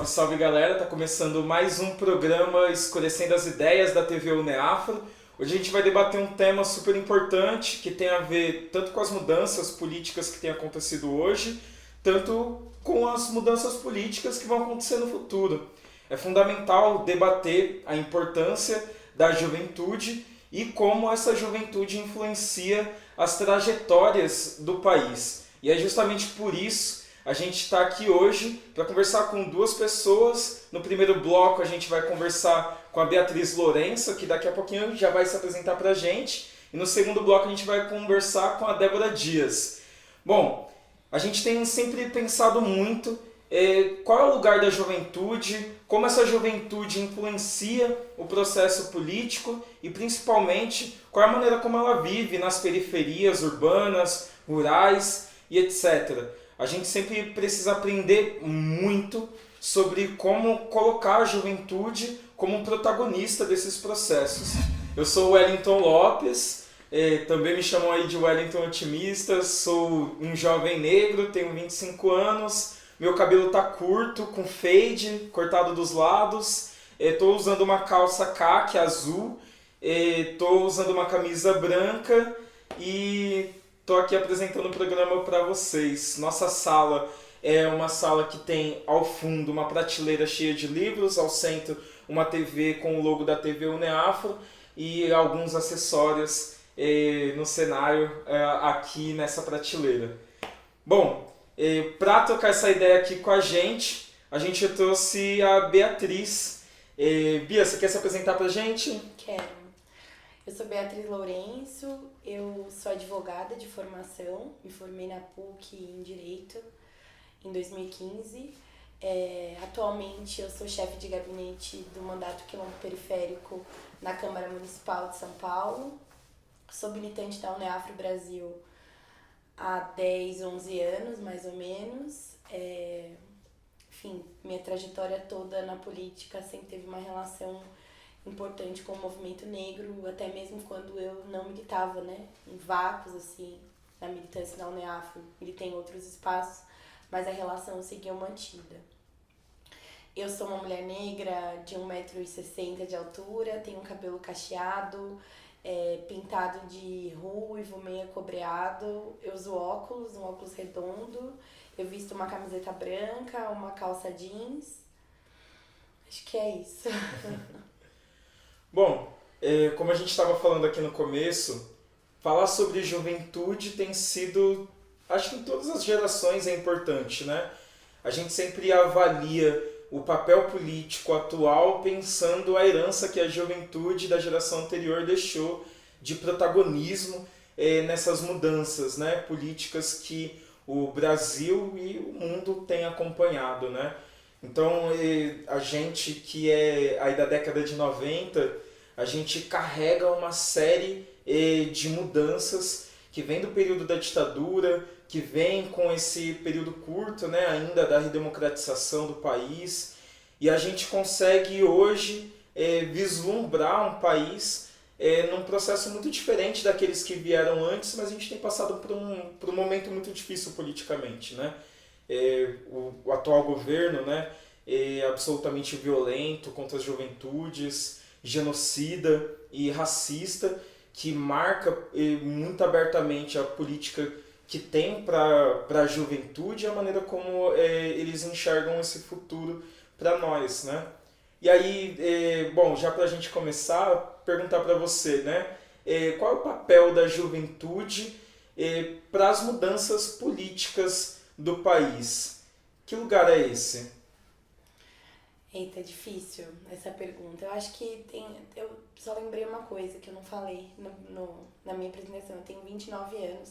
Salve, salve galera, tá começando mais um programa Escurecendo as Ideias da TV Uneafro. Hoje a gente vai debater um tema super importante que tem a ver tanto com as mudanças políticas que têm acontecido hoje, tanto com as mudanças políticas que vão acontecer no futuro. É fundamental debater a importância da juventude e como essa juventude influencia as trajetórias do país. E é justamente por isso a gente está aqui hoje para conversar com duas pessoas. No primeiro bloco a gente vai conversar com a Beatriz Lourenço, que daqui a pouquinho já vai se apresentar para a gente. E no segundo bloco a gente vai conversar com a Débora Dias. Bom, a gente tem sempre pensado muito qual é o lugar da juventude, como essa juventude influencia o processo político e principalmente qual é a maneira como ela vive nas periferias urbanas, rurais e etc. A gente sempre precisa aprender muito sobre como colocar a juventude como um protagonista desses processos. Eu sou o Wellington Lopes, também me chamam aí de Wellington Otimista, sou um jovem negro, tenho 25 anos, meu cabelo tá curto, com fade, cortado dos lados, estou usando uma calça khaki azul, estou usando uma camisa branca e estou aqui apresentando o programa para vocês. Nossa sala é uma sala que tem ao fundo uma prateleira cheia de livros, ao centro uma TV com o logo da TV Uneafro e alguns acessórios no cenário aqui nessa prateleira. Bom, para trocar essa ideia aqui com a gente trouxe a Beatriz. Bia, você quer se apresentar para a gente? Quero. Eu sou Beatriz Lourenço, eu sou advogada de formação, me formei na PUC em Direito em 2015. Atualmente eu sou chefe de gabinete do Mandato Quilombo Periférico na Câmara Municipal de São Paulo. Sou militante da Uneafro Brasil há 10, 11 anos, mais ou menos. Enfim, minha trajetória toda na política sempre teve uma relação importante com o movimento negro, até mesmo quando eu não militava, né, em vácuos, assim, na militância da Uneafro, militei em outros espaços, mas a relação seguiu mantida. Eu sou uma mulher negra de 1,60 m de altura, tenho um cabelo cacheado, pintado de ruivo, meio acobreado, eu uso óculos, um óculos redondo, eu visto uma camiseta branca, uma calça jeans, acho que é isso. Bom, como a gente estava falando aqui no começo, falar sobre juventude tem sido, acho que em todas as gerações é importante, né? A gente sempre avalia o papel político atual pensando a herança que a juventude da geração anterior deixou de protagonismo nessas mudanças, né, políticas que o Brasil e o mundo têm acompanhado, né? Então, a gente que é aí da década de 90, a gente carrega uma série de mudanças que vem do período da ditadura, que vem com esse período curto, né, ainda da redemocratização do país, e a gente consegue hoje vislumbrar um país num processo muito diferente daqueles que vieram antes, mas a gente tem passado por um momento muito difícil politicamente, né? O atual governo, né, é absolutamente violento contra as juventudes, genocida e racista, que marca muito abertamente a política que tem para a juventude e a maneira como eles enxergam esse futuro para nós, né? E aí, bom, já para a gente começar, perguntar para você, né? Qual é o papel da juventude para as mudanças políticas do país? Que lugar é esse? Eita, é difícil essa pergunta. Eu acho que eu só lembrei uma coisa que eu não falei na minha apresentação. Eu tenho 29 anos.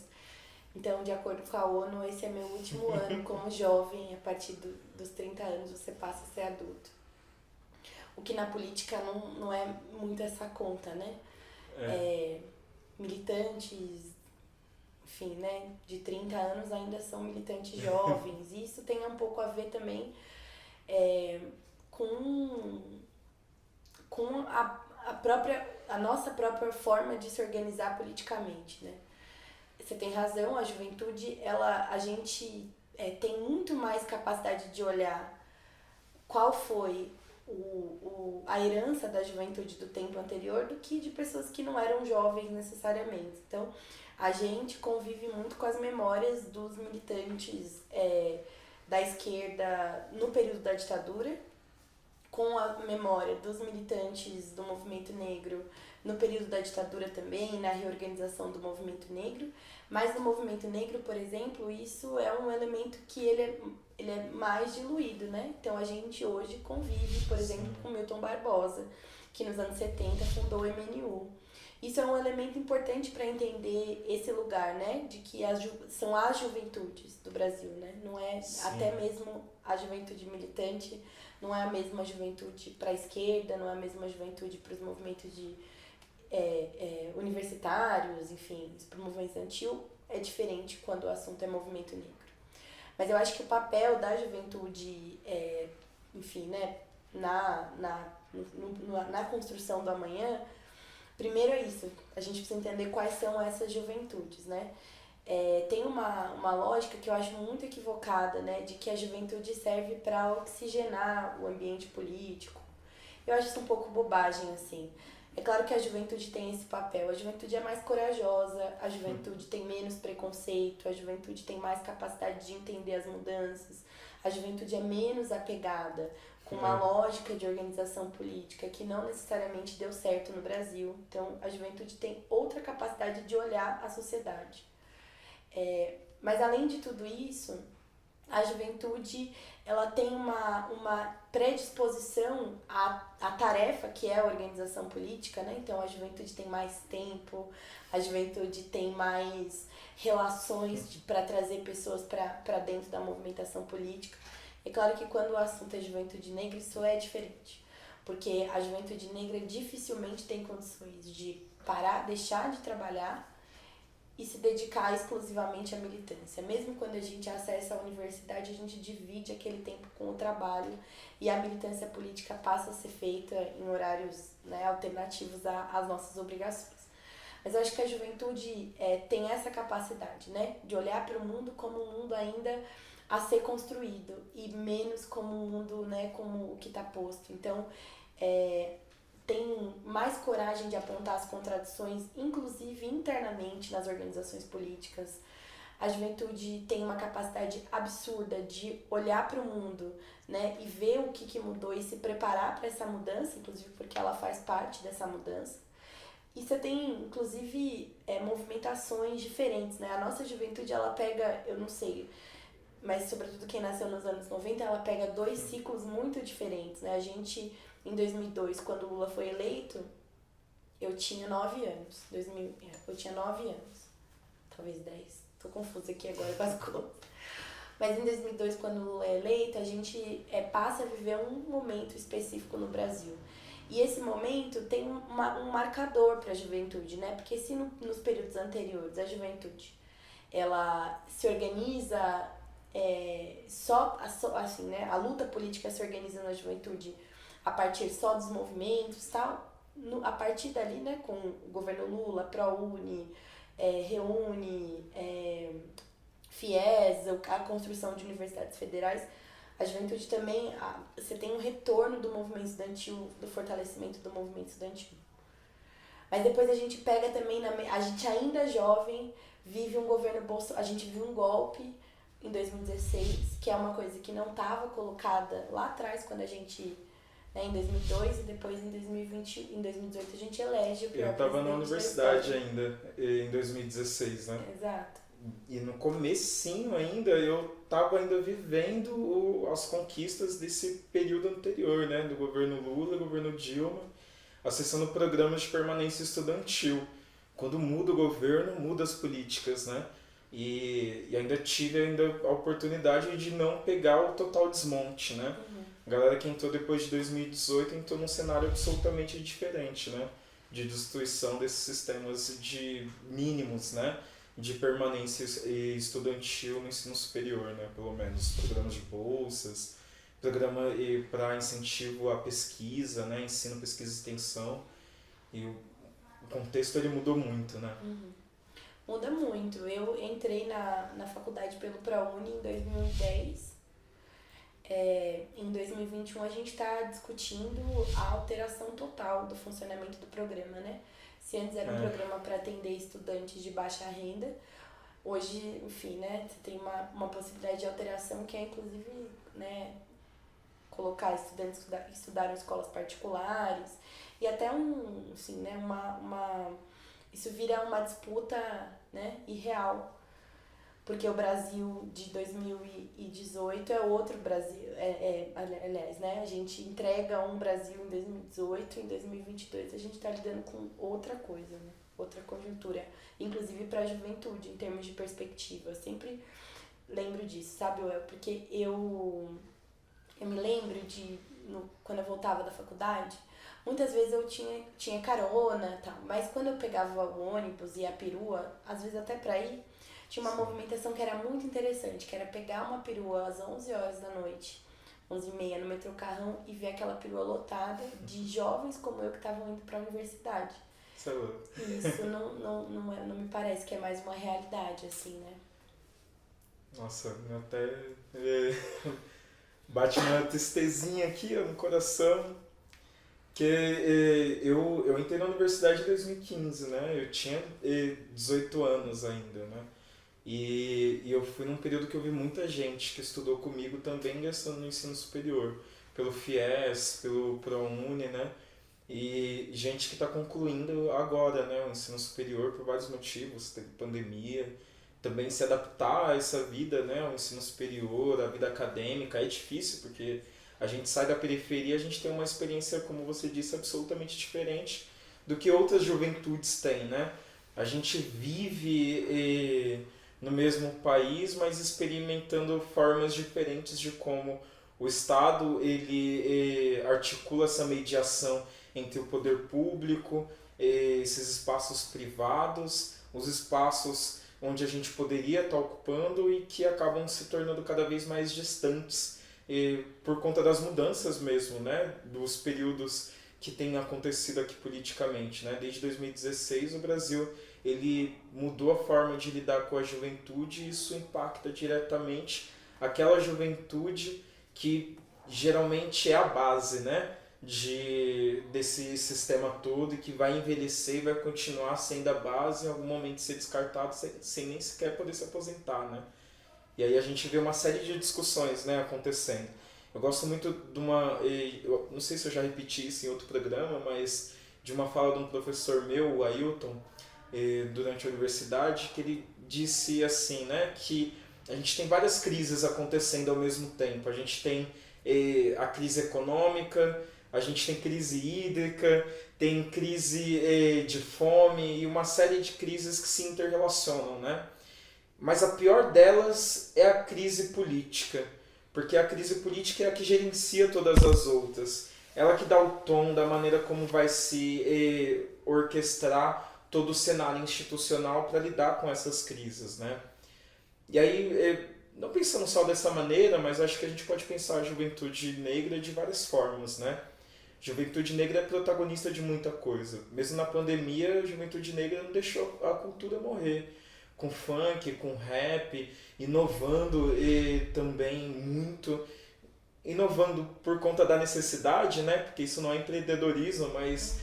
Então, de acordo com a ONU, esse é meu último ano como jovem. A partir dos 30 anos você passa a ser adulto. O que na política não é muito essa conta, né? Militantes, enfim, né, de 30 anos ainda são militantes jovens. E isso tem um pouco a ver também com a nossa própria forma de se organizar politicamente, né? Você tem razão, a juventude, a gente tem muito mais capacidade de olhar qual foi a herança da juventude do tempo anterior do que de pessoas que não eram jovens necessariamente. Então, a gente convive muito com as memórias dos militantes da esquerda no período da ditadura, com a memória dos militantes do movimento negro no período da ditadura também, na reorganização do movimento negro. Mas no movimento negro, por exemplo, isso é um elemento que ele é mais diluído, né? Então a gente hoje convive, por exemplo, com Milton Barbosa, que nos anos 70 fundou o MNU. Isso é um elemento importante para entender esse lugar, né? De que são as juventudes do Brasil, né? Não é até mesmo a juventude militante, não é a mesma juventude para a esquerda, não é a mesma juventude para os movimentos universitários, enfim, para o movimento estudantil é diferente quando o assunto é movimento negro. Mas eu acho que o papel da juventude, enfim, né, na construção do amanhã, primeiro é isso, a gente precisa entender quais são essas juventudes, né? Tem uma lógica que eu acho muito equivocada, né, de que a juventude serve para oxigenar o ambiente político. Eu acho isso um pouco bobagem, assim. É claro que a juventude tem esse papel, a juventude é mais corajosa, a juventude tem menos preconceito, a juventude tem mais capacidade de entender as mudanças, a juventude é menos apegada com uma lógica de organização política que não necessariamente deu certo no Brasil. Então, a juventude tem outra capacidade de olhar a sociedade. Mas, além de tudo isso, a juventude ela tem uma predisposição à tarefa que é a organização política, né? Então a juventude tem mais tempo, a juventude tem mais relações para trazer pessoas para dentro da movimentação política. É claro que quando o assunto é juventude negra, isso é diferente, porque a juventude negra dificilmente tem condições de deixar de trabalhar e se dedicar exclusivamente à militância. Mesmo quando a gente acessa a universidade, a gente divide aquele tempo com o trabalho e a militância política passa a ser feita em horários, né, alternativos às nossas obrigações. Mas eu acho que a juventude tem essa capacidade, né, de olhar para o mundo como um mundo ainda a ser construído e menos como um mundo, né, como o que está posto. Então, tem mais coragem de apontar as contradições, inclusive internamente nas organizações políticas. A juventude tem uma capacidade absurda de olhar para o mundo, né, e ver o que mudou e se preparar para essa mudança, inclusive porque ela faz parte dessa mudança. E você tem, inclusive, movimentações diferentes, né? A nossa juventude, ela pega, eu não sei, mas sobretudo quem nasceu nos anos 90, ela pega 2 ciclos muito diferentes, né? A gente, em 2002, quando o Lula foi eleito, eu tinha 9 anos. Eu tinha 9 anos, talvez 10. Tô confusa aqui agora com as contas. Mas em 2002, quando o Lula é eleito, a gente passa a viver um momento específico no Brasil. E esse momento tem um marcador para a juventude, né? Porque se nos períodos anteriores a juventude ela se organiza assim, né? A luta política se organiza na juventude a partir só dos movimentos, tal. A partir dali, né? Com o governo Lula, ProUni, Reúne, FIES, a construção de universidades federais, a juventude também, você tem um retorno do movimento estudantil, do fortalecimento do movimento estudantil. Mas depois a gente pega também, a gente ainda jovem, vive um governo a gente viu um golpe em 2016, que é uma coisa que não estava colocada lá atrás, quando a gente, né, em 2002, e depois em 2020, em 2018 a gente elege o Eu estava na universidade ainda, em 2016, né? Exato. E no comecinho ainda, eu estava ainda vivendo as conquistas desse período anterior, né? Do governo Lula, governo Dilma, acessando programas de permanência estudantil. Quando muda o governo, muda as políticas, né? E ainda tive a oportunidade de não pegar o total desmonte, né? A galera que entrou depois de 2018 entrou num cenário absolutamente diferente, né? De destruição desses sistemas de mínimos, né? De permanência estudantil no ensino superior, né? Pelo menos programas de bolsas, programa para incentivo à pesquisa, né? Ensino, pesquisa e extensão. E o contexto ele mudou muito, né? Muda muito. Eu entrei na faculdade pelo ProUni em 2010 Em 2021 a gente está discutindo a alteração total do funcionamento do programa, né? Se antes era um programa para atender estudantes de baixa renda, hoje, enfim, né, você tem uma possibilidade de alteração que é, inclusive, né, colocar estudantes que estudaram em escolas particulares e até assim, né, isso vira uma disputa, né, irreal, porque o Brasil de 2018 é outro Brasil, aliás, né, a gente entrega um Brasil em 2018 e em 2022 a gente está lidando com outra coisa, né, outra conjuntura, inclusive para a juventude, em termos de perspectiva. Eu sempre lembro disso, sabe, porque eu me lembro quando eu voltava da faculdade, muitas vezes eu tinha carona, tal, mas quando eu pegava o ônibus e a perua, às vezes até pra ir, tinha uma movimentação que era muito interessante, que era pegar uma perua às 11 horas da noite, 11h30 no metrô Carrão, e ver aquela perua lotada de jovens como eu que estavam indo pra universidade. Isso não me parece que é mais uma realidade, assim, né? Nossa, até bate uma tristezinha aqui, ó, no coração, que eu entrei na universidade em 2015, né? Eu tinha 18 anos ainda, né? E eu fui num período que eu vi muita gente que estudou comigo também ingressando no ensino superior, pelo FIES, pelo ProUni, né? E gente que está concluindo agora, né, o ensino superior por vários motivos, teve pandemia, também se adaptar a essa vida, né, ao ensino superior, à vida acadêmica, é difícil porque a gente sai da periferia, a gente tem uma experiência, como você disse, absolutamente diferente do que outras juventudes têm, né? A gente vive no mesmo país, mas experimentando formas diferentes de como o Estado ele articula essa mediação entre o poder público, esses espaços privados, os espaços onde a gente poderia estar ocupando e que acabam se tornando cada vez mais distantes por conta das mudanças mesmo, né, dos períodos que têm acontecido aqui politicamente, né? Desde 2016 o Brasil ele mudou a forma de lidar com a juventude e isso impacta diretamente aquela juventude que geralmente é a base, né, desse sistema todo e que vai envelhecer e vai continuar sendo a base, em algum momento ser descartado sem nem sequer poder se aposentar, né? E aí a gente vê uma série de discussões, né, acontecendo. Eu gosto muito de eu não sei se eu já repeti isso em outro programa, mas de uma fala de um professor meu, o Ailton, durante a universidade, que ele disse assim, né, que a gente tem várias crises acontecendo ao mesmo tempo. A gente tem a crise econômica, a gente tem crise hídrica, tem crise de fome e uma série de crises que se interrelacionam, né? Mas a pior delas é a crise política, porque a crise política é a que gerencia todas as outras. Ela que dá o tom da maneira como vai se orquestrar todo o cenário institucional para lidar com essas crises, né? E aí, não pensando só dessa maneira, mas acho que a gente pode pensar a juventude negra de várias formas, né? Juventude negra é protagonista de muita coisa. Mesmo na pandemia, a juventude negra não deixou a cultura morrer. Com funk, com rap, inovando também muito. Inovando por conta da necessidade, né? Porque isso não é empreendedorismo, mas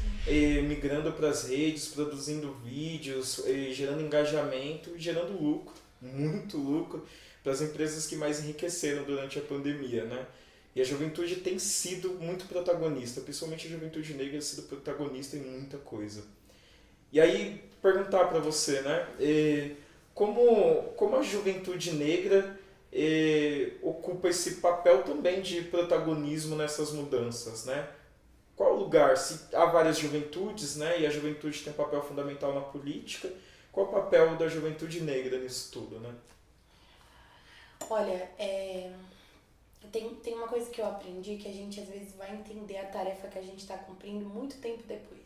migrando para as redes, produzindo vídeos, gerando engajamento e gerando lucro, muito lucro, para as empresas que mais enriqueceram durante a pandemia, né? E a juventude tem sido muito protagonista, principalmente a juventude negra tem sido protagonista em muita coisa. E aí, perguntar para você, né? Como a juventude negra ocupa esse papel também de protagonismo nessas mudanças, né? Qual lugar? Se há várias juventudes, né? E a juventude tem um papel fundamental na política, qual o papel da juventude negra nisso tudo, né? Olha, tem uma coisa que eu aprendi que a gente às vezes vai entender a tarefa que a gente está cumprindo muito tempo depois.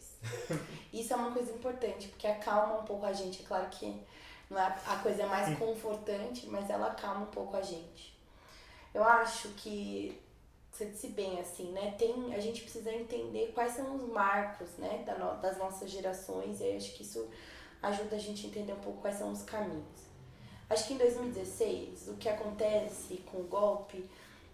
Isso é uma coisa importante, porque acalma um pouco a gente. É claro que não é a coisa mais confortante, mas ela acalma um pouco a gente. Eu acho que, você disse bem assim, né? A gente precisa entender quais são os marcos, né, das nossas gerações, e aí acho que isso ajuda a gente a entender um pouco quais são os caminhos. Acho que em 2016, o que acontece com o golpe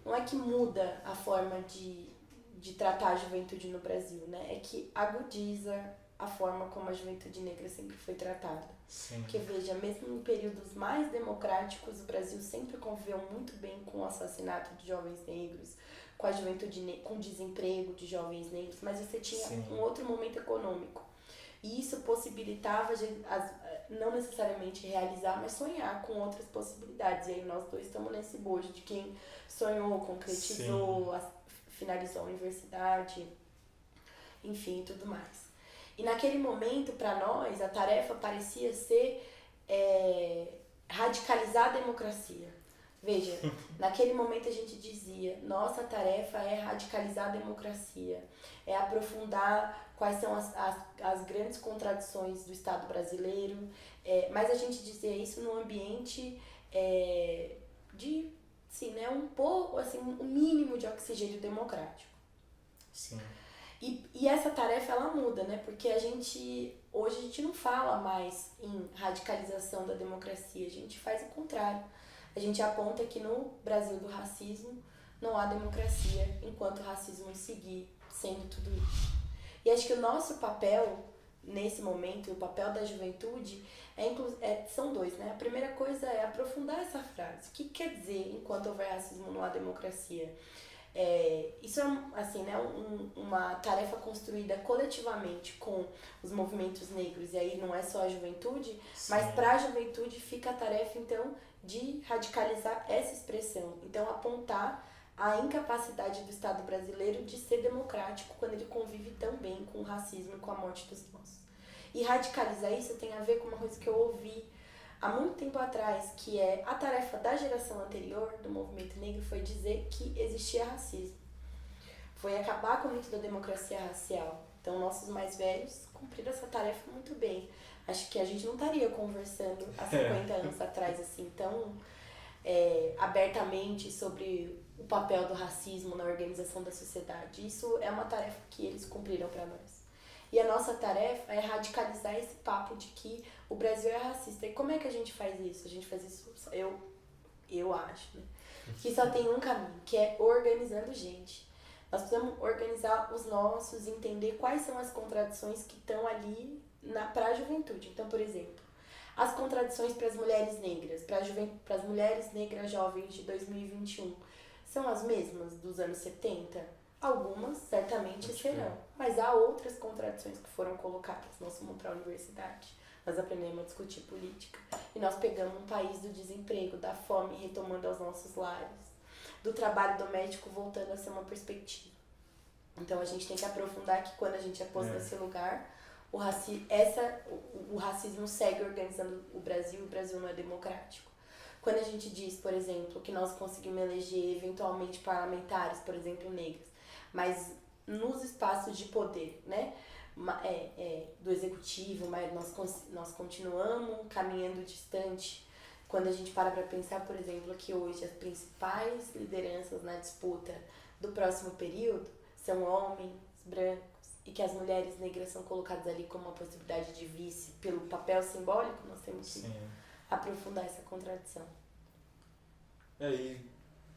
não é que muda a forma de tratar a juventude no Brasil, né? É que agudiza a forma como a juventude negra sempre foi tratada. Sim. Porque veja, mesmo em períodos mais democráticos, o Brasil sempre conviveu muito bem com o assassinato de jovens negros, com a juventude, com o desemprego de jovens negros, mas você tinha um outro momento econômico. E isso possibilitava não necessariamente realizar, mas sonhar com outras possibilidades. E aí nós dois estamos nesse bojo de quem sonhou, concretizou, finalizou a universidade, enfim, tudo mais. E naquele momento, para nós, a tarefa parecia ser radicalizar a democracia. Veja, naquele momento a gente dizia, nossa tarefa é radicalizar a democracia, é aprofundar quais são as grandes contradições do Estado brasileiro, mas a gente dizia isso num ambiente de, assim, né, um pouco, assim, um mínimo de oxigênio democrático. Sim. E essa tarefa, ela muda, né? Porque hoje a gente não fala mais em radicalização da democracia, a gente faz o contrário. A gente aponta que no Brasil do racismo não há democracia enquanto o racismo seguir sendo tudo isso. E acho que o nosso papel nesse momento, o papel da juventude, são dois, né? A primeira coisa é aprofundar essa frase. O que quer dizer enquanto houver racismo não há democracia? Isso é assim, né, uma tarefa construída coletivamente com os movimentos negros, e aí não é só a juventude, mas para a juventude fica a tarefa então de radicalizar essa expressão, então apontar a incapacidade do Estado brasileiro de ser democrático quando ele convive tão bem com o racismo e com a morte dos nossos. E radicalizar isso tem a ver com uma coisa que eu ouvi há muito tempo atrás, que é a tarefa da geração anterior do movimento negro foi dizer que existia racismo. Foi acabar com o mito da democracia racial. Então, nossos mais velhos cumpriram essa tarefa muito bem. Acho que a gente não estaria conversando há 50 anos atrás, assim, tão abertamente sobre o papel do racismo na organização da sociedade. Isso é uma tarefa que eles cumpriram para nós. E a nossa tarefa é radicalizar esse papo de que o Brasil é racista. E como é que a gente faz isso? A gente faz isso, eu acho, né? Que só tem um caminho, que é organizando gente. Nós precisamos organizar os nossos, entender quais são as contradições que estão ali para a juventude. Então, por exemplo, as contradições para as mulheres negras, para as mulheres negras jovens de 2021, são as mesmas dos anos 70? Algumas certamente serão, mas há outras contradições que foram colocadas. Nós fomos para a universidade, nós aprendemos a discutir política e nós pegamos um país do desemprego, da fome retomando aos nossos lares, do trabalho doméstico voltando a ser uma perspectiva. Então a gente tem que aprofundar que quando a gente é posto nesse lugar, o racismo segue organizando o Brasil não é democrático. Quando a gente diz, por exemplo, que nós conseguimos eleger eventualmente parlamentares, por exemplo, negros, mas nos espaços de poder, né, do executivo, mas nós continuamos caminhando distante. Quando a gente para pensar, por exemplo, que hoje as principais lideranças na disputa do próximo período são homens brancos e que as mulheres negras são colocadas ali como uma possibilidade de vice pelo papel simbólico, nós temos que aprofundar essa contradição. E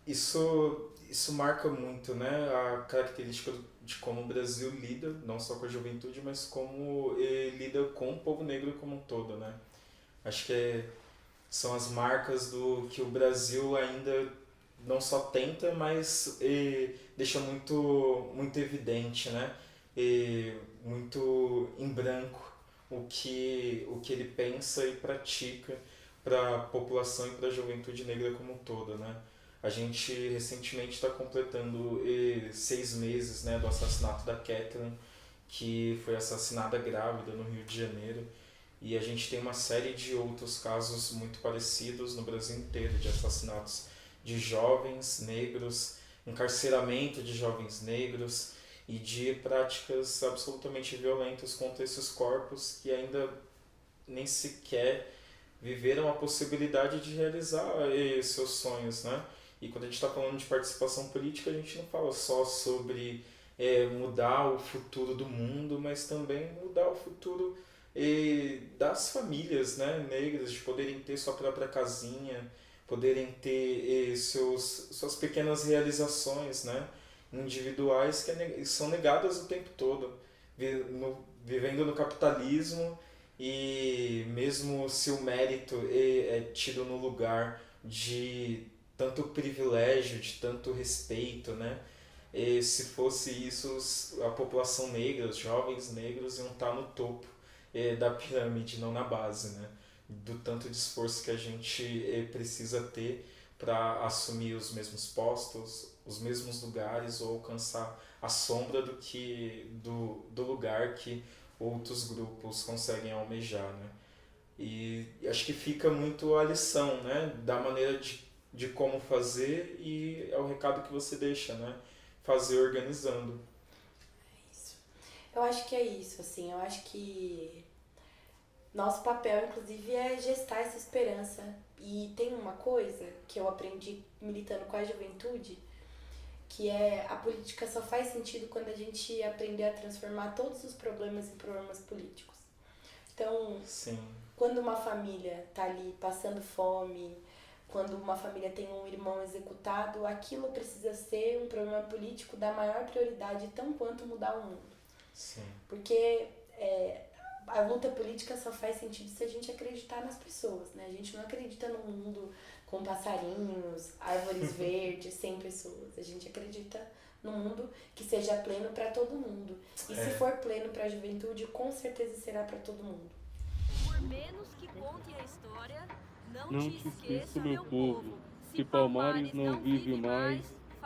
isso marca muito, né, a característica de como o Brasil lida, não só com a juventude, mas como ele lida com o povo negro como um todo, né? Acho que são as marcas do que o Brasil ainda não só tenta, mas deixa muito evidente, né? Muito em branco o que ele pensa e pratica para a população e para a juventude negra como um todo, né? A gente recentemente está completando 6 meses, né, do assassinato da Kathleen, que foi assassinada grávida no Rio de Janeiro. E a gente tem uma série de outros casos muito parecidos no Brasil inteiro, de assassinatos de jovens negros, encarceramento de jovens negros e de práticas absolutamente violentas contra esses corpos que ainda nem sequer viveram a possibilidade de realizar seus sonhos, né? E quando a gente está falando de participação política, a gente não fala só sobre mudar o futuro do mundo, mas também mudar o futuro das famílias, né, negras, de poderem ter sua própria casinha, poderem ter suas pequenas realizações, né, individuais que são negadas o tempo todo, vivendo no capitalismo, e mesmo se o mérito é tido no lugar de tanto privilégio, de tanto respeito, né? E se fosse isso, a população negra, os jovens negros iam estar no topo da pirâmide, não na base, né? Do tanto de esforço que a gente precisa ter para assumir os mesmos postos, os mesmos lugares, ou alcançar a sombra do lugar que outros grupos conseguem almejar, né? E acho que fica muito a lição, né? Da maneira de como fazer, e é o recado que você deixa, né? Fazer organizando. Isso. Eu acho que é isso, assim, eu acho que nosso papel, inclusive, é gestar essa esperança. E tem uma coisa que eu aprendi militando com a juventude, que é a política só faz sentido quando a gente aprender a transformar todos os problemas em problemas políticos. Então, Sim. Quando uma família tá ali passando fome, quando uma família tem um irmão executado, aquilo precisa ser um problema político da maior prioridade, tão quanto mudar o mundo. Sim. Porque a luta política só faz sentido se a gente acreditar nas pessoas, né? A gente não acredita num mundo com passarinhos, árvores verdes, sem pessoas. A gente acredita num mundo que seja pleno para todo mundo. E se for pleno para a juventude, com certeza será para todo mundo. Por menos que conte a história, não te esqueça, meu povo. Se Palmares não vive mais,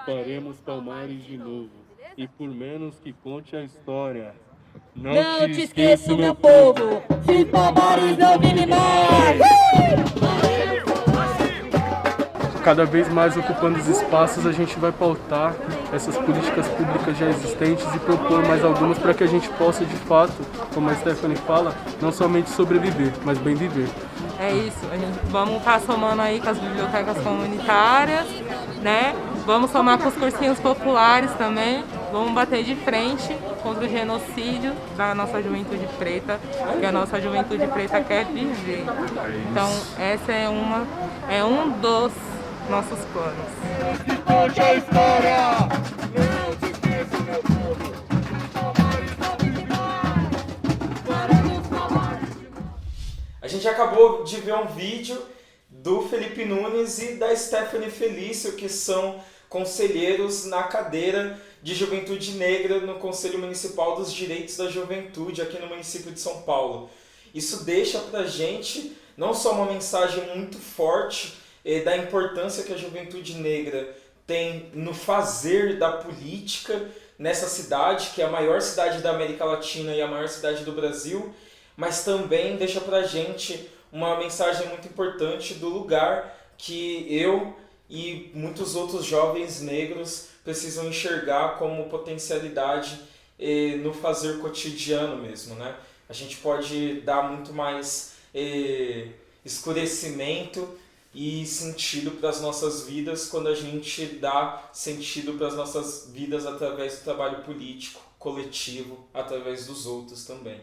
faremos Palmares de novo. E por menos que conte a história, não te esqueça, meu povo. Se Palmares não vive mais. Cada vez mais ocupando os espaços, a gente vai pautar essas políticas públicas já existentes e propor mais algumas para que a gente possa, de fato, como a Stephanie fala, não somente sobreviver, mas bem viver. É isso, vamos estar somando aí com as bibliotecas comunitárias, né? Vamos somar com os cursinhos populares também, vamos bater de frente contra o genocídio da nossa juventude preta, que a nossa juventude preta quer viver. Então, essa é um dos nossos planos. Conte a história, não te esqueça, meu povo. A gente acabou de ver um vídeo do Felipe Nunes e da Stephanie Felício, que são conselheiros na cadeira de Juventude Negra no Conselho Municipal dos Direitos da Juventude aqui no município de São Paulo. Isso deixa pra gente não só uma mensagem muito forte da importância que a juventude negra tem no fazer da política nessa cidade, que é a maior cidade da América Latina e a maior cidade do Brasil, mas também deixa pra gente uma mensagem muito importante do lugar que eu e muitos outros jovens negros precisam enxergar como potencialidade no fazer cotidiano mesmo, né? A gente pode dar muito mais esclarecimento e sentido para as nossas vidas quando a gente dá sentido para as nossas vidas através do trabalho político, coletivo, através dos outros também.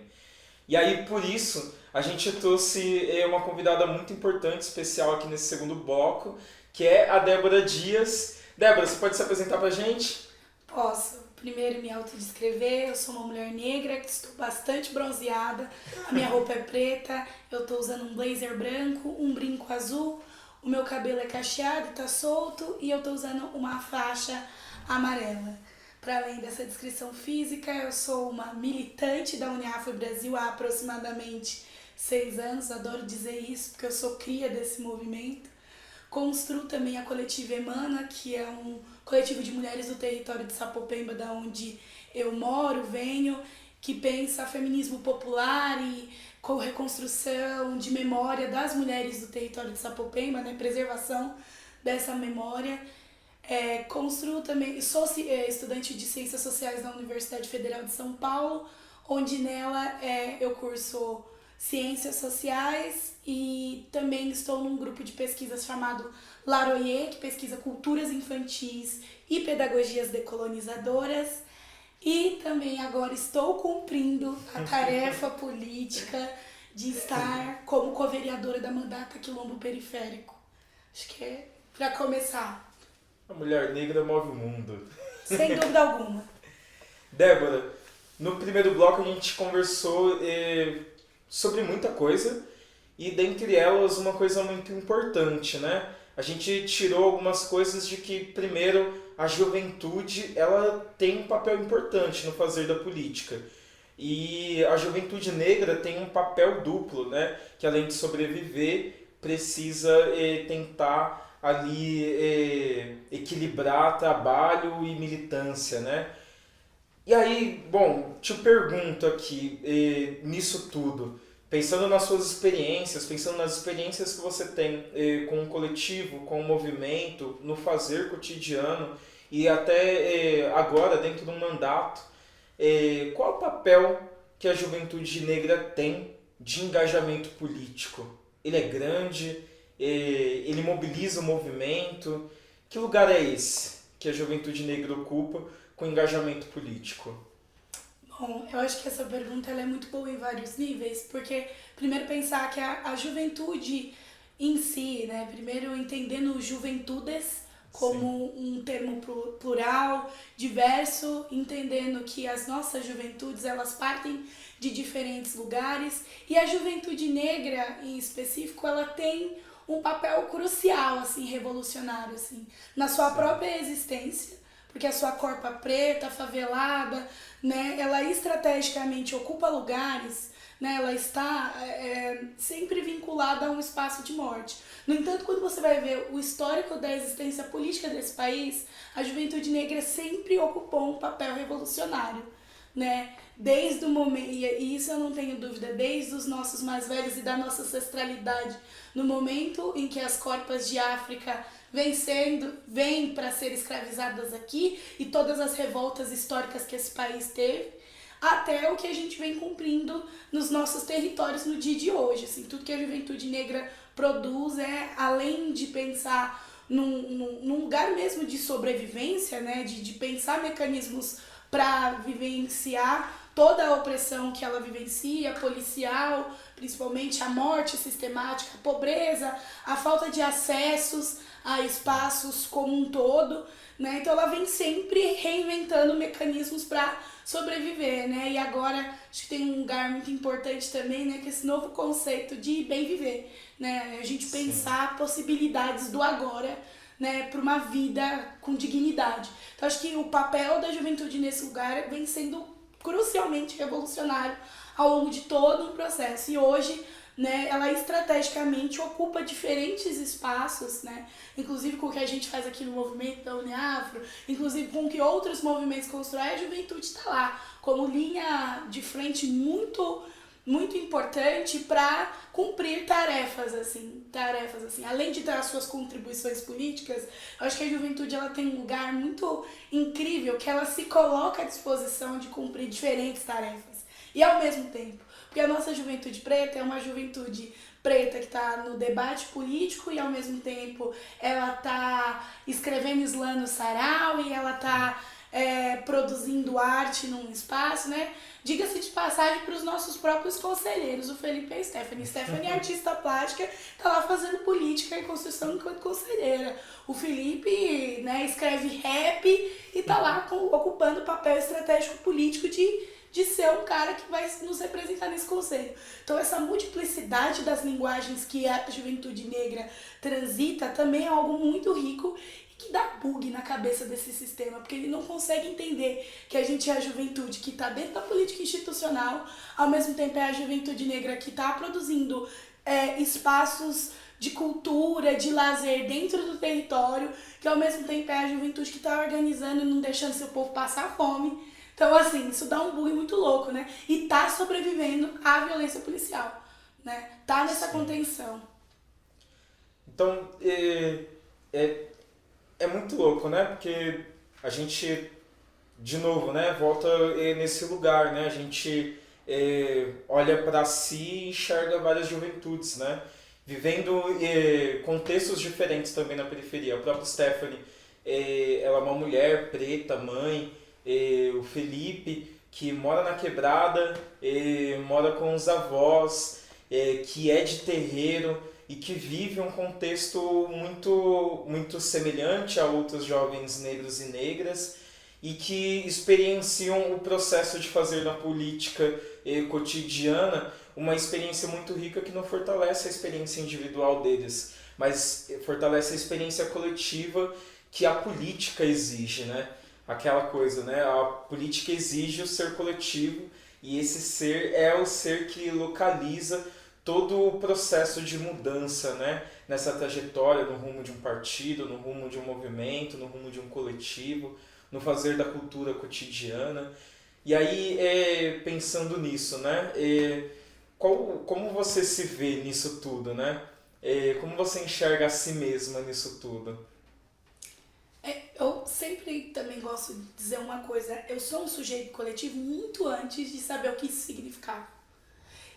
E aí, por isso, a gente trouxe uma convidada muito importante, especial aqui nesse segundo bloco, que é a Débora Dias. Débora, você pode se apresentar pra gente? Posso. Primeiro me autodescrever, eu sou uma mulher negra, que estou bastante bronzeada, a minha roupa é preta, eu estou usando um blazer branco, um brinco azul, o meu cabelo é cacheado e tá solto e eu estou usando uma faixa amarela. Para além dessa descrição física, eu sou uma militante da Uniafro Brasil há aproximadamente 6 anos, adoro dizer isso porque eu sou cria desse movimento. Construo também a coletiva Emana, que é um coletivo de mulheres do território de Sapopemba, da onde eu moro, venho, que pensa feminismo popular e com reconstrução de memória das mulheres do território de Sapopemba, né, preservação dessa memória. Construo também, sou estudante de Ciências Sociais da Universidade Federal de São Paulo, onde nela eu curso Ciências Sociais e também estou num grupo de pesquisas chamado Laroyer, que pesquisa culturas infantis e pedagogias decolonizadoras. E também agora estou cumprindo a tarefa política de estar como co-vereadora da Mandata Quilombo Periférico. Acho que é para começar. A mulher negra move o mundo. Sem dúvida alguma. Débora, no primeiro bloco a gente conversou sobre muita coisa e dentre elas uma coisa muito importante, né? A gente tirou algumas coisas de que, primeiro, a juventude ela tem um papel importante no fazer da política. E a juventude negra tem um papel duplo, né? Que além de sobreviver, precisa tentar ali equilibrar trabalho e militância, né? E aí, bom, te pergunto aqui, nisso tudo, pensando nas suas experiências, pensando nas experiências que você tem com o coletivo, com o movimento, no fazer cotidiano e até agora dentro do mandato, qual o papel que a juventude negra tem de engajamento político? Ele é grande? Ele mobiliza o movimento? Que lugar é esse que a juventude negra ocupa com engajamento político? Bom, eu acho que essa pergunta ela é muito boa em vários níveis, porque primeiro pensar que a juventude em si, né, primeiro entendendo juventudes como um termo plural, diverso, entendendo que as nossas juventudes elas partem de diferentes lugares e a juventude negra em específico ela tem um papel crucial assim revolucionário assim na sua própria existência, porque a sua corpa preta, favelada, né, ela estrategicamente ocupa lugares, né, ela está sempre vinculada a um espaço de morte. No entanto, quando você vai ver o histórico da existência política desse país, a juventude negra sempre ocupou um papel revolucionário, né? Desde o momento, e isso eu não tenho dúvida, desde os nossos mais velhos e da nossa ancestralidade, no momento em que as corpas de África vêm para ser escravizadas aqui e todas as revoltas históricas que esse país teve, até o que a gente vem cumprindo nos nossos territórios no dia de hoje. Assim, tudo que a juventude negra produz além de pensar num lugar mesmo de sobrevivência, né, de pensar mecanismos para vivenciar toda a opressão que ela vivencia, policial, principalmente a morte sistemática, a pobreza, a falta de acessos a espaços como um todo, né? Então ela vem sempre reinventando mecanismos para sobreviver, né? E agora acho que tem um lugar muito importante também, né, que é esse novo conceito de bem viver, né? A gente pensar possibilidades do agora, né, para uma vida com dignidade. Então acho que o papel da juventude nesse lugar vem sendo crucialmente revolucionário ao longo de todo um processo. E hoje, né, ela estrategicamente ocupa diferentes espaços, né, inclusive com o que a gente faz aqui no movimento da Uniafro, inclusive com o que outros movimentos constroem, a juventude está lá como linha de frente muito importante para cumprir tarefas assim. Além de ter as suas contribuições políticas, eu acho que a juventude ela tem um lugar muito incrível que ela se coloca à disposição de cumprir diferentes tarefas. E ao mesmo tempo, porque a nossa juventude preta é uma juventude preta que está no debate político e ao mesmo tempo ela está escrevendo slam no sarau e ela está produzindo arte num espaço, né? Diga-se de passagem para os nossos próprios conselheiros, o Felipe e a Stephanie. Stephanie é artista plástica, está lá fazendo política e construção enquanto conselheira. O Felipe, né, escreve rap e está lá ocupando o papel estratégico político de ser um cara que vai nos representar nesse conselho. Então essa multiplicidade das linguagens que a juventude negra transita também é algo muito rico que dá bug na cabeça desse sistema, porque ele não consegue entender que a gente é a juventude que está dentro da política institucional, ao mesmo tempo é a juventude negra que está produzindo espaços de cultura, de lazer dentro do território, que ao mesmo tempo é a juventude que está organizando e não deixando seu povo passar fome. Então, assim, isso dá um bug muito louco, né? E tá sobrevivendo à violência policial, né? Tá nessa contenção. Então, é muito louco, né? Porque a gente, de novo, né, volta nesse lugar, né? A gente olha para si e enxerga várias juventudes, né? Vivendo contextos diferentes também na periferia. A própria Stephanie, ela é uma mulher preta, mãe. O Felipe, que mora na quebrada, mora com os avós, que é de terreiro, e que vive um contexto muito semelhante a outros jovens negros e negras e que experienciam o processo de fazer na política cotidiana uma experiência muito rica que não fortalece a experiência individual deles, mas fortalece a experiência coletiva que a política exige, né? Aquela coisa, né? A política exige o ser coletivo e esse ser é o ser que localiza todo o processo de mudança, né? Nessa trajetória, no rumo de um partido, no rumo de um movimento, no rumo de um coletivo, no fazer da cultura cotidiana. E aí, pensando nisso, né? Como você se vê nisso tudo, né? Como você enxerga a si mesma nisso tudo? Eu sempre também gosto de dizer uma coisa, eu sou um sujeito coletivo muito antes de saber o que isso significava.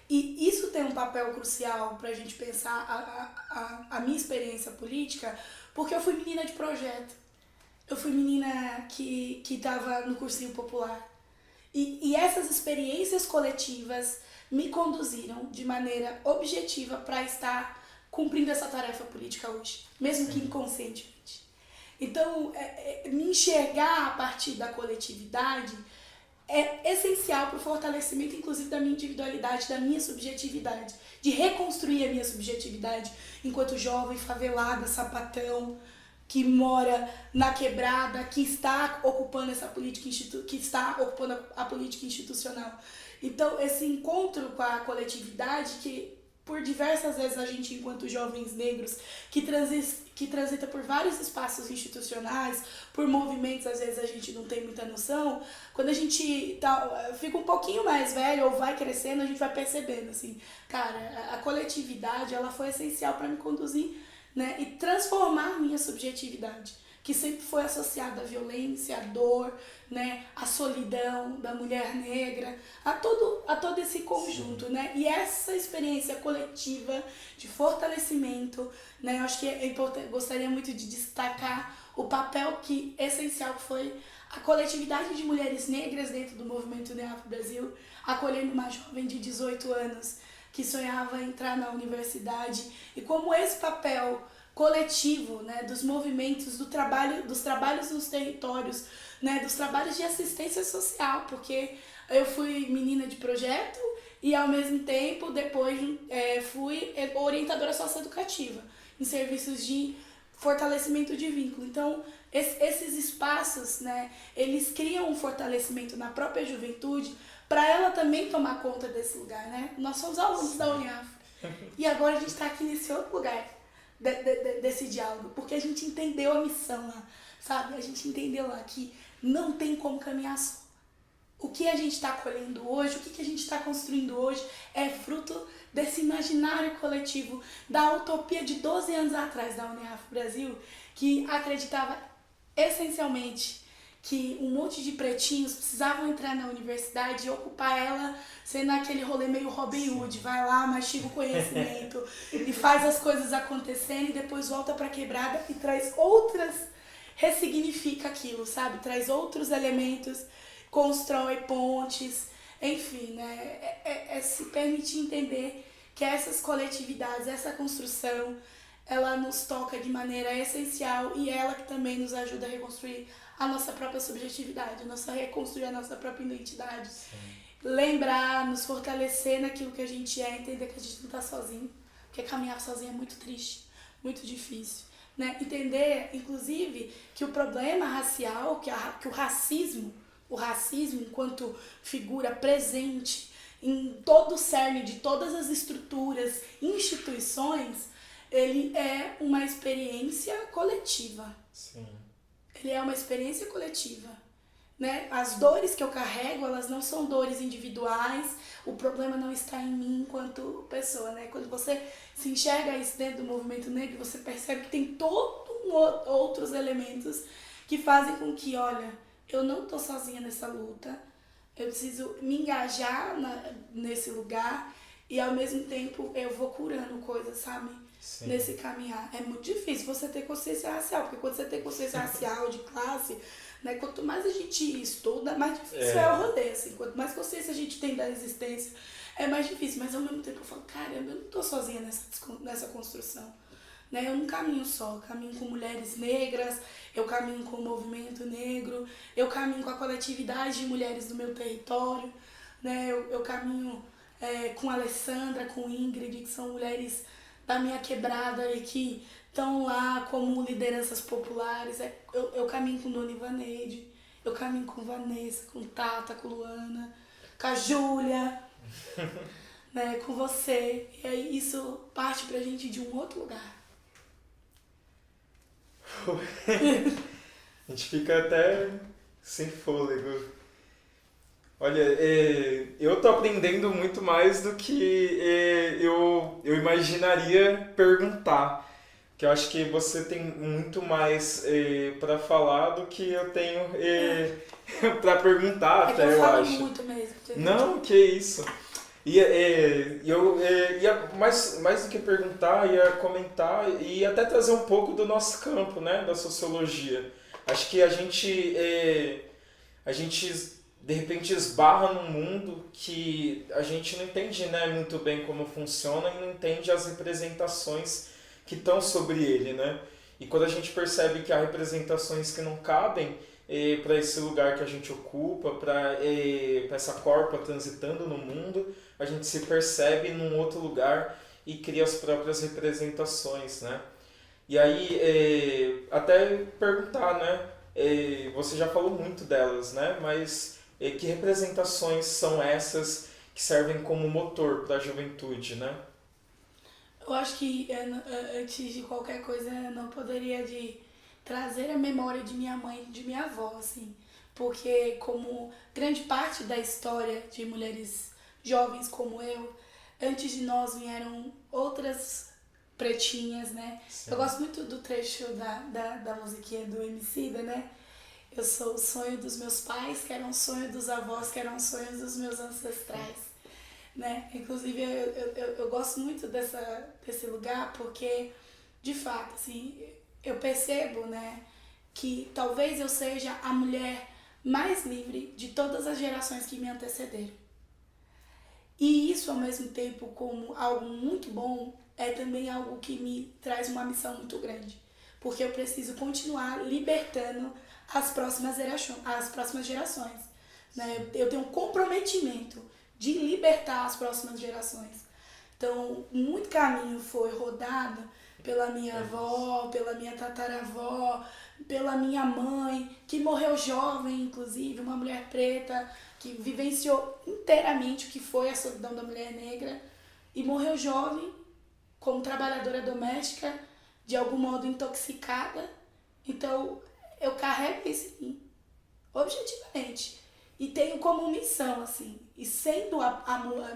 E isso tem um papel crucial para a gente pensar a minha experiência política, porque eu fui menina de projeto. Eu fui menina que estava no cursinho popular. E essas experiências coletivas me conduziram de maneira objetiva para estar cumprindo essa tarefa política hoje, mesmo que inconscientemente. Então, me enxergar a partir da coletividade é essencial para o fortalecimento, inclusive, da minha individualidade, da minha subjetividade, de reconstruir a minha subjetividade enquanto jovem, favelada, sapatão, que mora na quebrada, que está ocupando essa política a política institucional. Então, esse encontro com a coletividade, que por diversas vezes a gente, enquanto jovens negros, que transita por vários espaços institucionais, por movimentos, às vezes a gente não tem muita noção, quando a gente fica um pouquinho mais velho ou vai crescendo, a gente vai percebendo, assim, cara, a coletividade, ela foi essencial para me conduzir, né, e transformar a minha subjetividade, que sempre foi associada à violência, à dor, né, à solidão da mulher negra, a todo esse conjunto, né? E essa experiência coletiva de fortalecimento, né, eu acho que é importante, gostaria muito de destacar o papel essencial que foi a coletividade de mulheres negras dentro do movimento Neafro Brasil, acolhendo uma jovem de 18 anos que sonhava entrar na universidade, e como esse papel coletivo, né, dos movimentos, dos trabalhos nos territórios, né, dos trabalhos de assistência social, porque eu fui menina de projeto e, ao mesmo tempo, depois fui orientadora socioeducativa em serviços de fortalecimento de vínculo. Então, esses espaços, né, eles criam um fortalecimento na própria juventude para ela também tomar conta desse lugar, né? Nós somos alunos da Uniafro e agora a gente está aqui nesse outro lugar desse diálogo, porque a gente entendeu a missão lá, sabe? A gente entendeu lá que não tem como caminhar só. O que a gente está colhendo hoje, o que a gente está construindo hoje é fruto desse imaginário coletivo, da utopia de 12 anos atrás da Uniafro Brasil, que acreditava essencialmente que um monte de pretinhos precisavam entrar na universidade e ocupar ela, sendo aquele rolê meio Robin Hood, vai lá, mastiga o conhecimento e faz as coisas acontecerem e depois volta pra quebrada e traz ressignifica aquilo, sabe? Traz outros elementos, constrói pontes, enfim, né? É se permitir entender que essas coletividades, essa construção, ela nos toca de maneira essencial e ela que também nos ajuda a reconstruir a nossa própria subjetividade, reconstruir a nossa própria identidade. Sim. Lembrar, nos fortalecer naquilo que a gente é, entender que a gente não está sozinho, porque caminhar sozinho é muito triste, muito difícil. Né? Entender, inclusive, que o problema racial, que o racismo enquanto figura presente em todo o cerne de todas as estruturas, instituições, ele é uma experiência coletiva. Sim. Ele é uma experiência coletiva, né? As dores que eu carrego, elas não são dores individuais, o problema não está em mim enquanto pessoa, né? Quando você se enxerga isso dentro do movimento negro, você percebe que tem todos outros elementos que fazem com que, olha, eu não estou sozinha nessa luta, eu preciso me engajar nesse lugar e, ao mesmo tempo, eu vou curando coisas, sabe? Sim. Nesse caminhar. É muito difícil você ter consciência racial, porque quando você tem consciência racial, de classe, né, quanto mais a gente estuda, mais difícil é o rolê, assim. Quanto mais consciência a gente tem da existência, é mais difícil, mas ao mesmo tempo eu falo, caramba, eu não tô sozinha nessa construção. Né? Eu não caminho só, eu caminho com mulheres negras, eu caminho com o movimento negro, eu caminho com a coletividade de mulheres do meu território, né? Eu caminho com a Alessandra, com Ingrid, que são mulheres da minha quebrada e que estão lá como lideranças populares. Eu caminho com Dona Ivaneide, eu caminho com Vanessa, com Tata, com Luana, com a Júlia, né? Com você. E aí isso parte pra gente de um outro lugar. A gente fica até sem fôlego. Olha, eu tô aprendendo muito mais do que eu imaginaria perguntar. Que eu acho que você tem muito mais para falar do que eu tenho para perguntar, até eu falo acho. Muito mesmo. Não, que isso. Eu ia mais do que perguntar, ia comentar e até trazer um pouco do nosso campo, né, da sociologia. Acho que a gente de repente esbarra num mundo que a gente não entende, né, muito bem como funciona e não entende as representações que estão sobre ele, né? E quando a gente percebe que há representações que não cabem para esse lugar que a gente ocupa, para essa corpa transitando no mundo, a gente se percebe num outro lugar e cria as próprias representações, né? E aí, até perguntar, né? Você já falou muito delas, né? Mas que representações são essas que servem como motor para a juventude, né? Eu acho que, antes de qualquer coisa, eu não poderia trazer a memória de minha mãe e de minha avó, assim. Porque, como grande parte da história de mulheres jovens como eu, antes de nós vieram outras pretinhas, né? Sim. Eu gosto muito do trecho da musiquinha do Emicida, né? Eu sou o sonho dos meus pais, que era um sonho dos avós, que eram os sonhos dos meus ancestrais, né? Inclusive, eu gosto muito desse lugar porque, de fato, assim, eu percebo, né, que talvez eu seja a mulher mais livre de todas as gerações que me antecederam. E isso, ao mesmo tempo, como algo muito bom, é também algo que me traz uma missão muito grande. Porque eu preciso continuar libertando as próximas gerações. Né? Eu tenho um comprometimento de libertar as próximas gerações. Então, muito caminho foi rodado pela minha avó, pela minha tataravó, pela minha mãe, que morreu jovem, inclusive, uma mulher preta, que vivenciou inteiramente o que foi a solidão da mulher negra, e morreu jovem, como trabalhadora doméstica, de algum modo intoxicada. Então, eu carrego isso em mim, objetivamente, e tenho como missão, assim, e sendo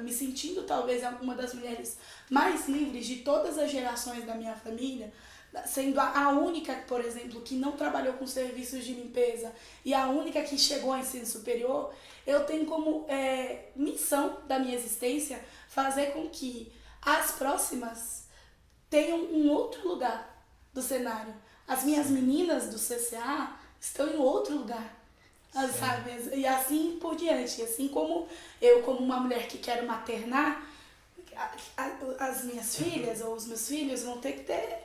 me sentindo talvez uma das mulheres mais livres de todas as gerações da minha família, sendo a única, por exemplo, que não trabalhou com serviços de limpeza e a única que chegou ao ensino superior, eu tenho como missão da minha existência fazer com que as próximas tenham um outro lugar do cenário. As minhas meninas do CCA estão em outro lugar. Sabe? E assim por diante. Assim como eu, como uma mulher que quero maternar, as minhas filhas ou os meus filhos vão ter que ter,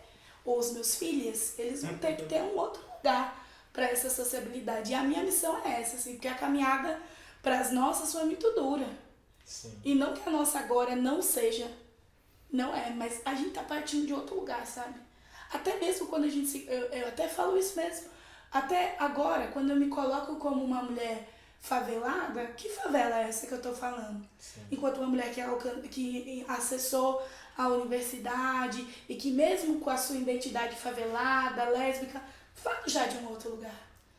ou os meus filhos, eles vão ter que ter um outro lugar para essa sociabilidade. E a minha missão é essa, assim, porque a caminhada para as nossas foi muito dura. Sim. E não que a nossa agora não seja, não é, mas a gente tá partindo de outro lugar, sabe? Até mesmo quando a gente eu até falo isso mesmo. Até agora, quando eu me coloco como uma mulher favelada, que favela é essa que eu tô falando? Sim. Enquanto uma mulher que acessou a universidade e que mesmo com a sua identidade favelada, lésbica, fala já de um outro lugar.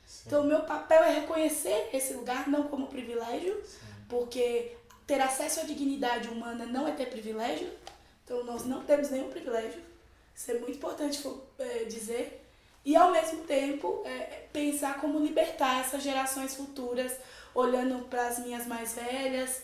Sim. Então o meu papel é reconhecer esse lugar não como privilégio, sim, porque ter acesso à dignidade humana não é ter privilégio, então nós não temos nenhum privilégio, isso é muito importante dizer. E, ao mesmo tempo, pensar como libertar essas gerações futuras, olhando para as minhas mais velhas,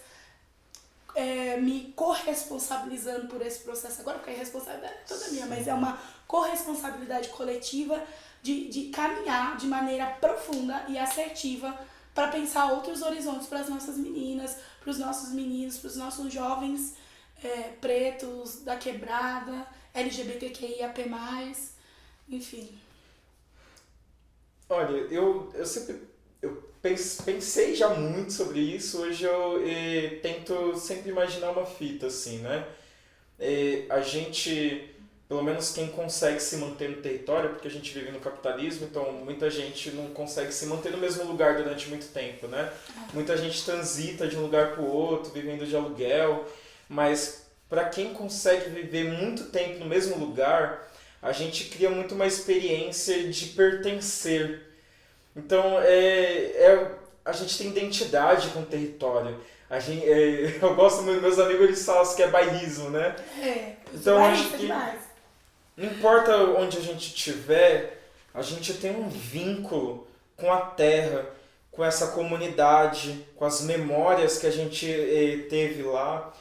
me corresponsabilizando por esse processo agora, porque a responsabilidade é toda minha, mas é uma corresponsabilidade coletiva de caminhar de maneira profunda e assertiva para pensar outros horizontes para as nossas meninas, para os nossos meninos, para os nossos jovens pretos, da quebrada, LGBTQIAP+, enfim. Olha, eu sempre pensei já muito sobre isso. Hoje eu tento sempre imaginar uma fita assim, né? A gente, pelo menos quem consegue se manter no território, porque a gente vive no capitalismo, então muita gente não consegue se manter no mesmo lugar durante muito tempo, né? Muita gente transita de um lugar para o outro, vivendo de aluguel, mas para quem consegue viver muito tempo no mesmo lugar, a gente cria muito uma experiência de pertencer. Então, a gente tem identidade com o território. Eu gosto muito, meus amigos eles falam que é bairrismo, né? Então, acho que não importa onde a gente estiver, a gente tem um vínculo com a terra, com essa comunidade, com as memórias que a gente teve lá,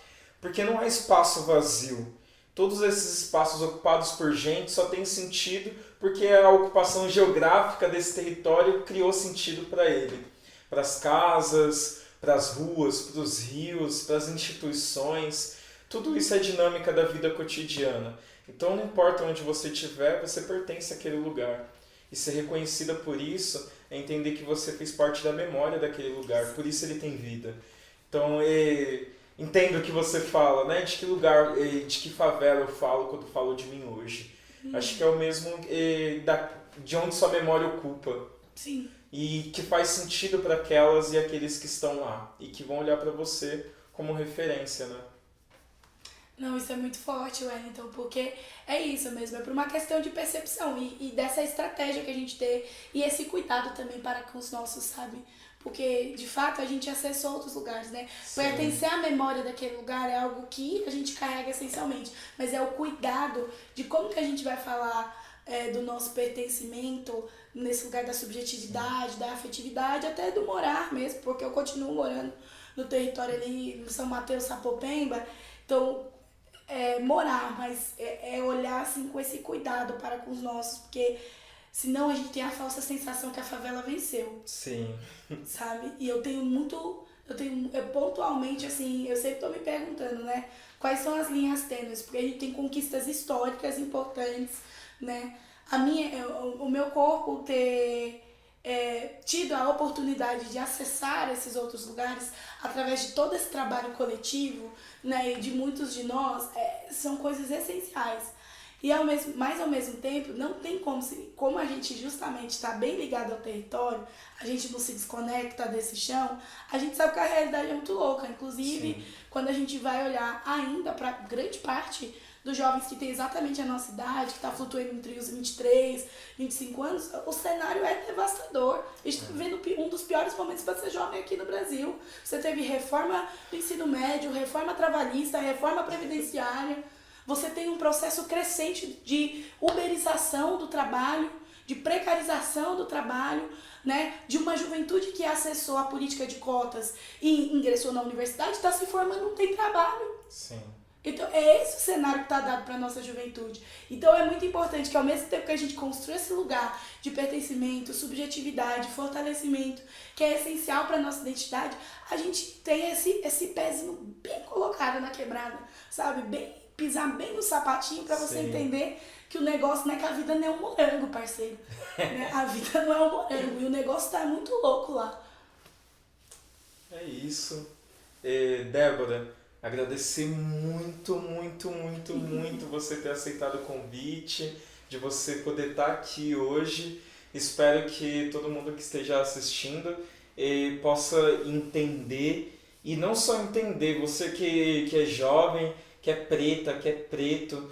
porque não há espaço vazio. Todos esses espaços ocupados por gente só tem sentido porque a ocupação geográfica desse território criou sentido para ele. Para as casas, para as ruas, para os rios, para as instituições. Tudo isso é dinâmica da vida cotidiana. Então não importa onde você estiver, você pertence àquele lugar. E ser reconhecida por isso é entender que você fez parte da memória daquele lugar, por isso ele tem vida. Então, entendo o que você fala, né? De que lugar, de que favela eu falo quando falo de mim hoje. Acho que é o mesmo de onde sua memória ocupa. Sim. E que faz sentido para aquelas e aqueles que estão lá. E que vão olhar para você como referência, né? Não, isso é muito forte, Wellington, porque é isso mesmo, é por uma questão de percepção e dessa estratégia que a gente tem e esse cuidado também para com os nossos, sabe? Porque, de fato, a gente acessou outros lugares, né? Sim. Pertencer à memória daquele lugar é algo que a gente carrega essencialmente, mas é o cuidado de como que a gente vai falar do nosso pertencimento nesse lugar da subjetividade, da afetividade, até do morar mesmo, porque eu continuo morando no território ali, no São Mateus, Sapopemba, então... morar, mas olhar assim com esse cuidado para com os nossos, porque senão a gente tem a falsa sensação que a favela venceu. Sim. Sabe? E eu pontualmente assim, eu sempre tô me perguntando, né, quais são as linhas tênues, porque a gente tem conquistas históricas importantes, né, o meu corpo ter tido a oportunidade de acessar esses outros lugares através de todo esse trabalho coletivo, né, e de muitos de nós, são coisas essenciais. E ao mesmo tempo, não tem como a gente justamente está bem ligado ao território, a gente não se desconecta desse chão, a gente sabe que a realidade é muito louca. Inclusive, sim, quando a gente vai olhar ainda para grande parte dos jovens que tem exatamente a nossa idade, que está flutuando entre os 23, 25 anos, o cenário é devastador. A gente está vivendo um dos piores momentos para ser jovem aqui no Brasil. Você teve reforma do ensino médio, reforma trabalhista, reforma previdenciária. Você tem um processo crescente de uberização do trabalho, de precarização do trabalho, né? De uma juventude que acessou a política de cotas e ingressou na universidade, está se formando, não tem trabalho. Sim. Então, é esse o cenário que está dado para a nossa juventude. Então, é muito importante que, ao mesmo tempo que a gente construa esse lugar de pertencimento, subjetividade, fortalecimento, que é essencial para a nossa identidade, a gente tenha esse pezinho bem colocado na quebrada, sabe? Pisar bem no sapatinho para você, sim, entender que o negócio não é que a vida não é um morango, parceiro. Né? A vida não é um morango e o negócio tá muito louco lá. É isso. Débora, agradecer muito você ter aceitado o convite, de você poder estar aqui hoje. Espero que todo mundo que esteja assistindo possa entender, e não só entender, você que é jovem, que é preta, que é preto,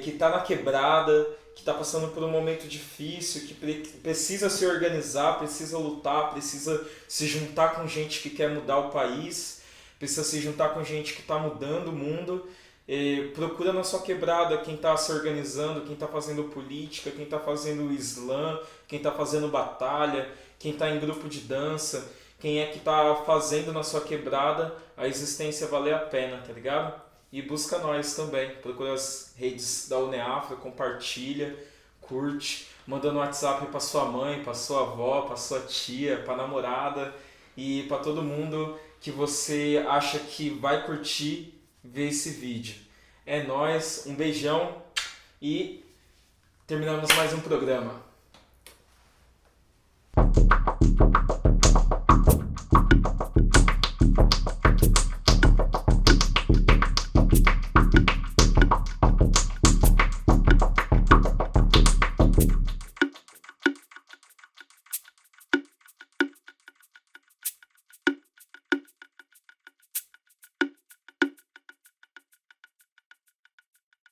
que está na quebrada, que está passando por um momento difícil, que precisa se organizar, precisa lutar, precisa se juntar com gente que quer mudar o país, precisa se juntar com gente que está mudando o mundo. Procura na sua quebrada quem está se organizando, quem está fazendo política, quem está fazendo slam, quem está fazendo batalha, quem está em grupo de dança, quem é que está fazendo na sua quebrada a existência valer a pena, tá ligado? E busca nós também, procura as redes da UNEAFRO, compartilha, curte, manda no WhatsApp para sua mãe, para sua avó, para sua tia, para namorada e para todo mundo que você acha que vai curtir ver esse vídeo. É nóis, um beijão e terminamos mais um programa.